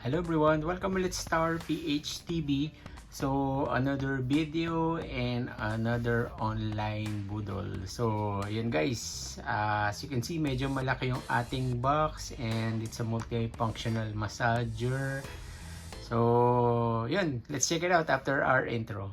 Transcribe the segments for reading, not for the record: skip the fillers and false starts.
Hello everyone, welcome ulit sa Star PH TV. So, another video and another online budol. So, yun guys, as you can see, medyo malaki yung ating box and it's a multifunctional massager. So, yun, let's check it out after our intro.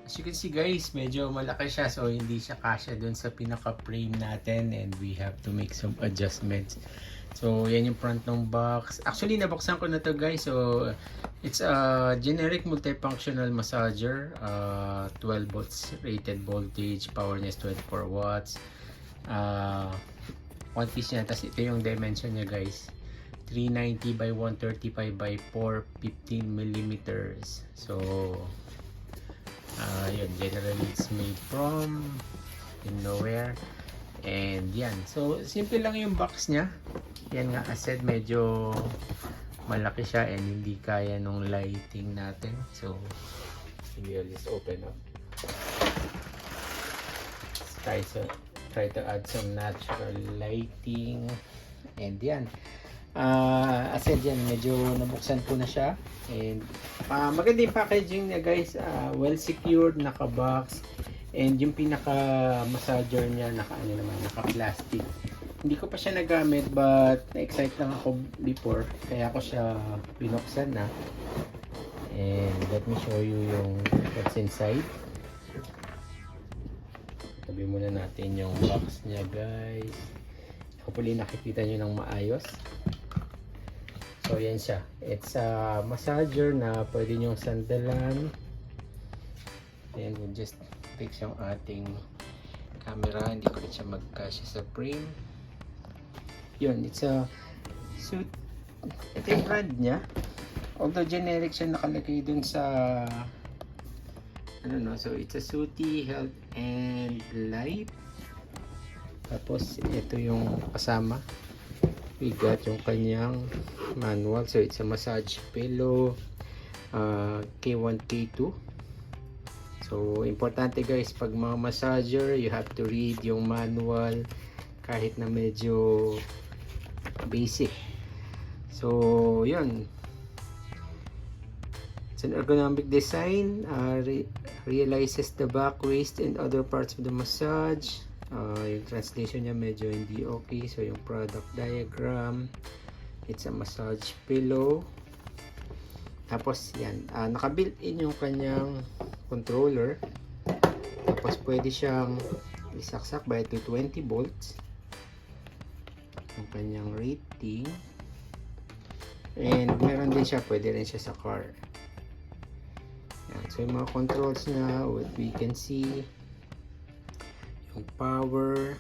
As you can see guys, medyo malaki siya, so hindi siya kasya dun sa pinaka frame natin and we have to make some adjustments. So yan yung front ng box. Actually nabuksan ko na to guys. So it's a generic multifunctional massager, 12 volts rated voltage, power niya is 24 watts, one piece niya. Tapos ito yung dimension niya guys, 390 by 135 by 415 millimeters. So yun, generally it's made from nowhere. And yan, so simple lang yung box nya. Yan nga, as said, medyo malaki siya and hindi kaya nung lighting natin. So maybe I'll just open up. Let's try to add some natural lighting. And yan, as said, yan, medyo nabuksan ko na siya. And maganda yung packaging niya guys, well secured, naka-box. And yung pinaka massager niya naka plastic. Hindi ko pa siya nagamit but na-excite lang ako before, kaya ako siya binuksan na. And let me show you yung what's inside. Tabi muna natin yung box niya guys. Hopefully nakikita nyo ng maayos. So yan siya. It's a massager na pwede nyong sandalan. And we'll just fix yung ating camera. Hindi ko rin siya magkasya sa frame. Yun, it's a suit. Ito yung brand niya. Although generic siya, nakalagay dun sa I don't know. So it's a Sooty Health and Life. Tapos ito yung kasama. We got yung kanyang manual. So it's a massage pillow, K1 K2. So importante guys, pag mga massager, you have to read yung manual kahit na medyo basic. So yun, it's an ergonomic design, realizes the back, waist and other parts of the massage. Yung translation niya medyo hindi okay. So yung product diagram, it's a massage pillow. Tapos yan, naka-built in yung kanyang controller. Tapos pwede siyang isaksak by 220 volts yung kanyang rating. And meron din siya, pwede rin siya sa car. Yan. So yung mga controls niya, what we can see, yung power,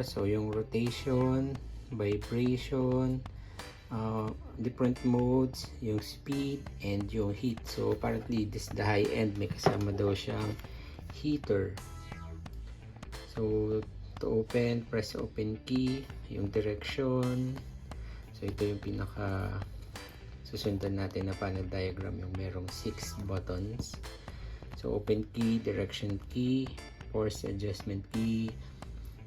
so yung rotation, vibration, different modes, yung speed and yung heat. So apparently this is the high end, may kasama daw siyang heater. So to open, press open key, yung direction. So ito yung pinaka susundan natin na panel diagram, yung merong 6 buttons. So open key, direction key, force adjustment key,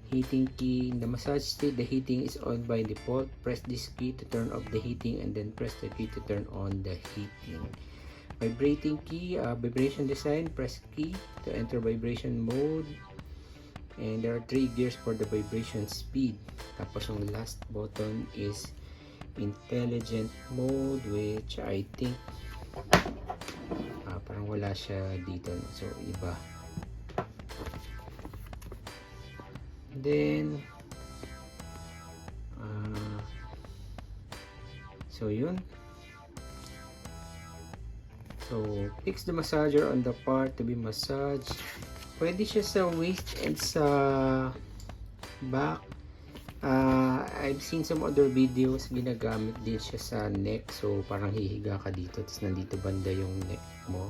heating key. In the massage state, the heating is on by default. Press this key to turn off the heating and then press the key to turn on the heating. Vibrating key, vibration design, press key to enter vibration mode. And there are 3 gears for the vibration speed. Tapos yung last button is intelligent mode, which I think parang wala siya dito, so iba. Then so yun. So fix the massager on the part to be massaged. Pwede siya sa waist and sa back. I've seen some other videos, ginagamit din siya sa neck. So parang hihiga ka dito, tapos nandito banda yung neck mo.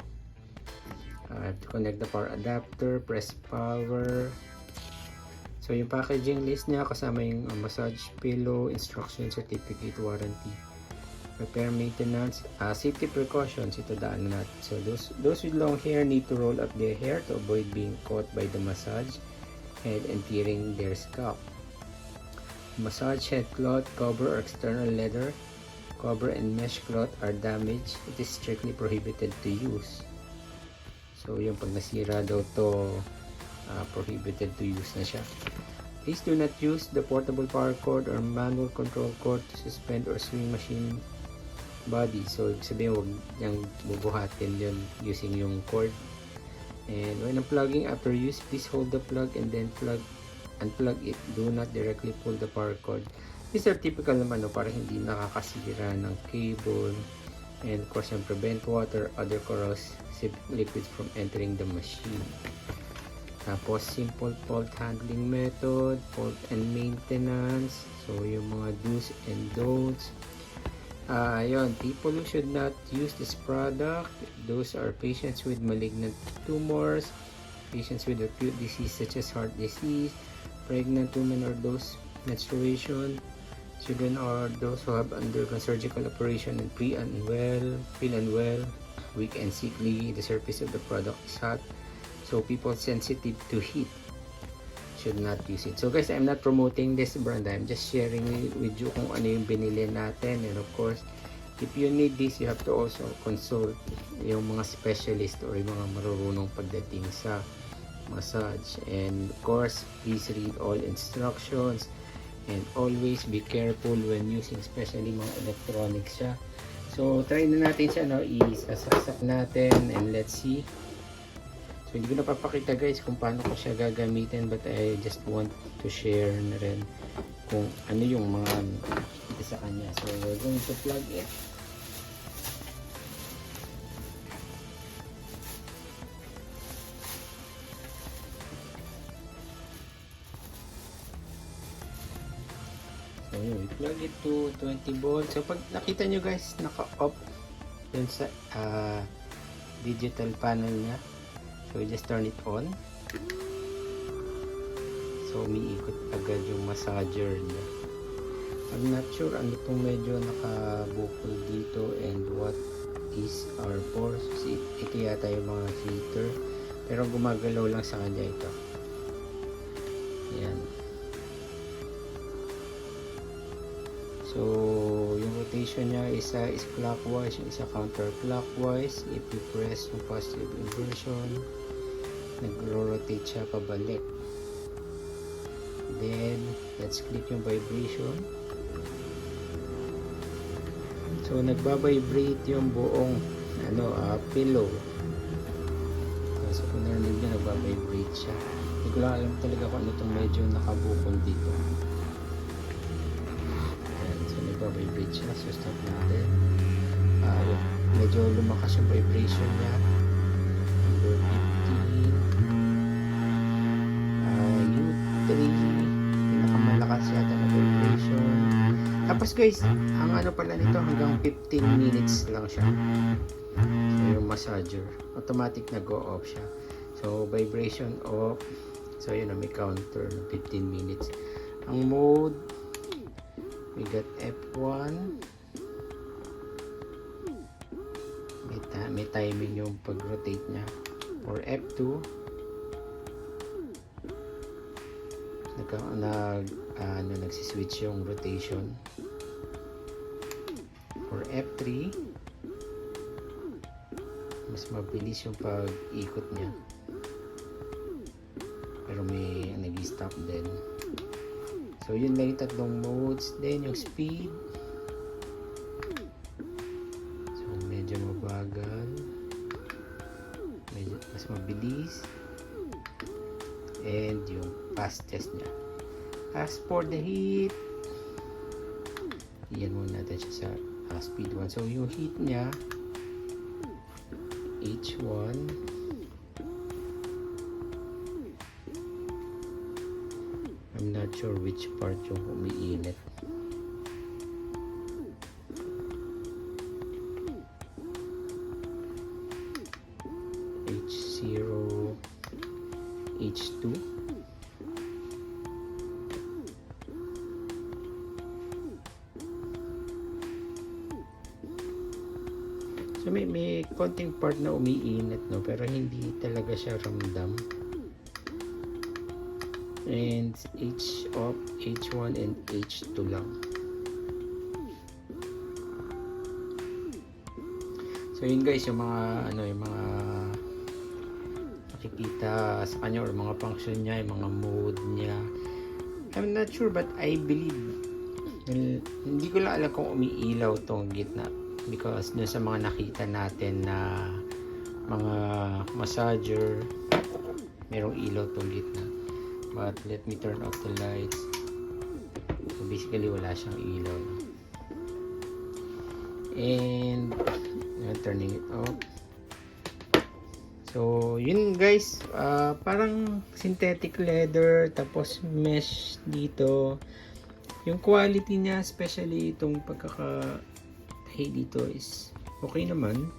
To connect the power adapter, press power. So yung packaging list niya, kasama yung massage pillow, instruction, certificate, warranty. repair, maintenance, safety precautions, ito daan natin. So those with long hair need to roll up their hair to avoid being caught by the massage head and tearing their scalp. Massage head cloth, cover or external leather, cover and mesh cloth are damaged. It is strictly prohibited to use. So yung pag nasira daw to, prohibited to use na siya. Please do not use the portable power cord or manual control cord to suspend or swing machine body. So, ibig sabihin, huwag niyang bubuhatin yun using yung cord. And when unplugging after use, please hold the plug and then unplug it. Do not directly pull the power cord. These are typical naman, no, para hindi nakakasira ng cable. And of course, and prevent water, other corrosive liquids from entering the machine. Tapos, simple fault handling method, fault and maintenance. So, yung mga do's and don'ts. Yun, people who should not use this product, those are patients with malignant tumors, patients with acute disease such as heart disease, pregnant women or those menstruation, children or those who have undergone surgical operation and feel unwell, weak and sickly, the surface of the product is hot. So people sensitive to heat should not use it. So guys, I'm not promoting this brand. I'm just sharing with you kung ano yung binili natin. And of course, if you need this, you have to also consult yung mga specialist or yung mga marurunong pagdating sa massage. And of course, please read all instructions and always be careful when using, especially mga electronics siya. So try na natin siya, no? Isasak natin and let's see. So, hindi ko napapakita guys kung paano ko siya gagamitin, but I just want to share na rin kung ano yung mga kita sa kanya. So, we're going to plug it. So, yun, we plug it to 20 volts. So, pag nakita nyo guys, naka-off dun sa digital panel niya. So, we just turn it on. So, umiikot agad yung massager niya. I'm not sure ano itong medyo nakabukol dito and what is our for. So, ito yata yung mga heater. Pero gumagalaw lang sa kanya ito. Ayan. So, yung rotation niya isa is clockwise, yung isa counterclockwise. If you press yung positive inversion, nagro-rotate siya pabalik. Then, let's click yung vibration. So, nagbabibrate yung buong pillow. So, kung narinig nyo, nagbabibrate siya. Hindi ko lang alam talaga kung ano itong medyo nakabukol dito. Ayan, so, nagbabibrate siya. So, stop natin. Medyo lumakas yung vibration niya. Number 15. Pinakamalakas yata na vibration. Tapos guys, ang pala nito hanggang 15 minutes lang siya. So yung massager, automatic na go off siya. So vibration off. So yun, may counter 15 minutes. Ang mode, we got F1. May timing yung pag-rotate niya. Or F2. Nagsiswitch yung rotation. For F3, mas mabilis yung pag-ikot niya, pero may nag-stop din. So yun lang yung tatlong modes. Then yung speed, so medyo mabagal, medyo mas mabilis, and yung fastest niya. As for the heat, iyan muna natin siya sa speed 1. So yung heat niya, H1, I'm not sure which part yung umiinit. H0, H2. may konting part na umiinit, no, pero hindi talaga siya ramdam. And H1 and H2 lang. So yun guys, yung mga nakikita sa kanya or mga function niya, yung mga mode niya. I'm not sure but I believe, hindi ko lang alam kung umiilaw tong gitna because dun sa mga nakita natin na mga massager, merong ilaw tong gitna. But let me turn off the lights. So basically wala siyang ilaw. And turning it off. So yun guys, parang synthetic leather tapos mesh dito. Yung quality niya, especially itong pagkakatahi dito is okay naman.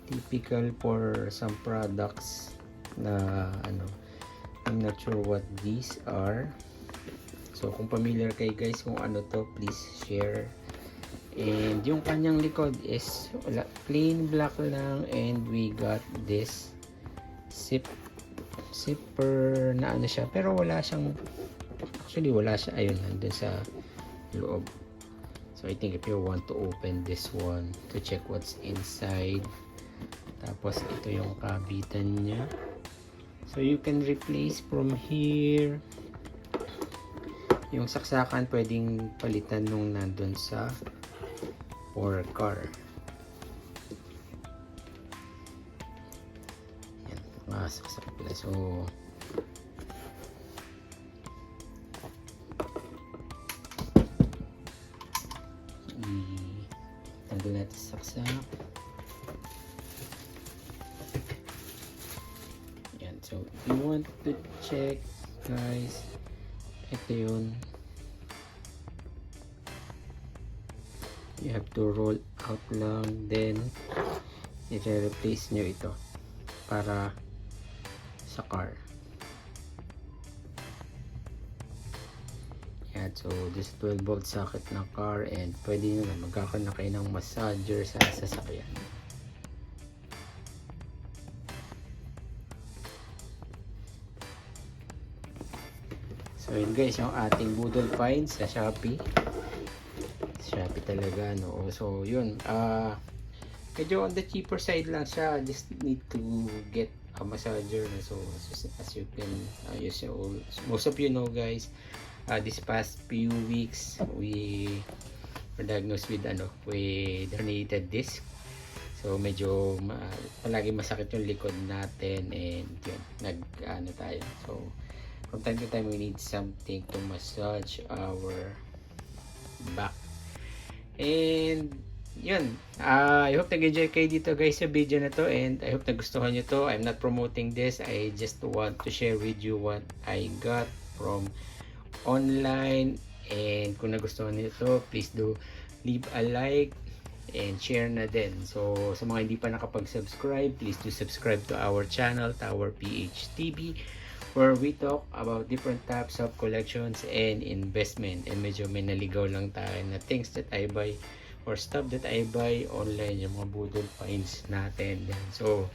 Typical for some products na I'm not sure what these are. So kung familiar kayo guys kung ano to, please share. And yung kanyang likod is plain black lang, and we got this zipper na siya, pero wala siyang, actually wala siya, ayun, nandun sa loob. So I think if you want to open this one to check what's inside, tapos ito yung kabitan niya. So you can replace from here. Yung saksakan pwedeng palitan nung nandun sa or car. Yan, mga saksak pala. So tanggal natin saksak. Yan, so if you want to check guys, ito yun. You have to roll out lang, then i-replace nyo ito para sa car. Yan, so this 12 volt socket ng car, and pwede nyo na magkakaroon na kayo ng massager sa sasakyan. So yun guys, yung ating budol finds sa Shopee talaga, no. So yun, medyo on the cheaper side lang siya. Just need to get a massager. So as you can most of you know guys, this past few weeks we were diagnosed with herniated disc. So medyo palagi masakit yung likod natin, and yun, tayo. So from time to time we need something to massage our back. And yun, I hope nag-enjoy kayo dito guys sa video na to, and I hope nagustuhan nyo to. I'm not promoting this, I just want to share with you what I got from online. And kung nagustuhan nyo to, please do leave a like and share na din. So sa mga hindi pa nakapag-subscribe, please do subscribe to our channel, Tower PH TV, where we talk about different types of collections and investment. And medyo may naligaw lang tayo na things that I buy or stuff that I buy online, yung mga budol finds natin. So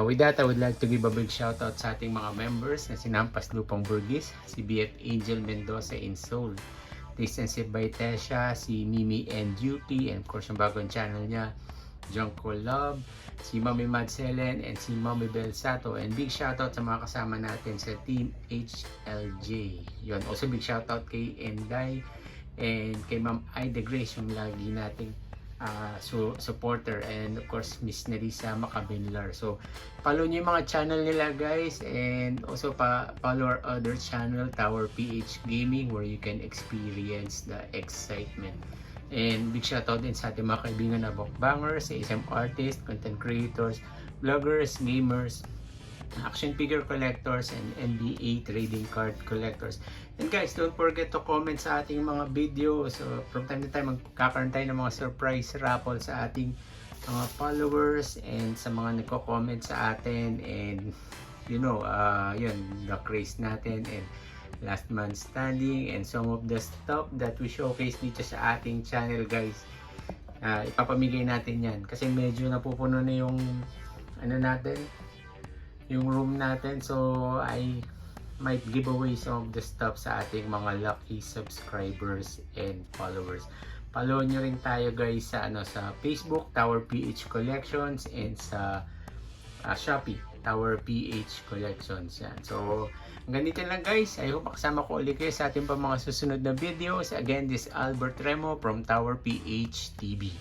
with that, I would like to give a big shout out sa ating mga members na si Nampas Lupang Burgis, si BF Angel Mendoza in Seoul, Distance by Tesha, si Mimi and Duty, and of course yung bagong channel niya, Junko Love, si Mami Madselen, and si Mami Belsato. And big shoutout sa mga kasama natin sa Team HLJ. Yun, also big shoutout kay Enday and kay Ma'am Ida Grace, yung lagi nating supporter, and of course Miss Nerissa Macabinlar. So follow nyo yung mga channel nila guys, and also follow our other channel, Tower PH Gaming, where you can experience the excitement. And big shoutout din sa ating mga kaibigan na bokbangers, ASM artists, content creators, vloggers, gamers, action figure collectors, and NBA trading card collectors. And guys, don't forget to comment sa ating mga video. So from time to time magkakaroon tayo ng mga surprise raffle sa ating mga followers and sa mga nagko-comment sa atin. And you know, yun, the craze natin and last man standing and some of the stuff that we showcase dito sa ating channel guys. ipapamigay natin yan kasi medyo napupuno na yung ano natin, yung room natin. So I might give away some of the stuff sa ating mga lucky subscribers and followers. Follow nyo rin tayo guys sa sa Facebook, Tower PH Collections, and sa Shopee, Tower PH Collections. Yan. So hanggang dito lang guys. I hope makasama ko ulit kayo sa ating pa mga susunod na videos. Again, this is Albert Remo from Tower PH TV.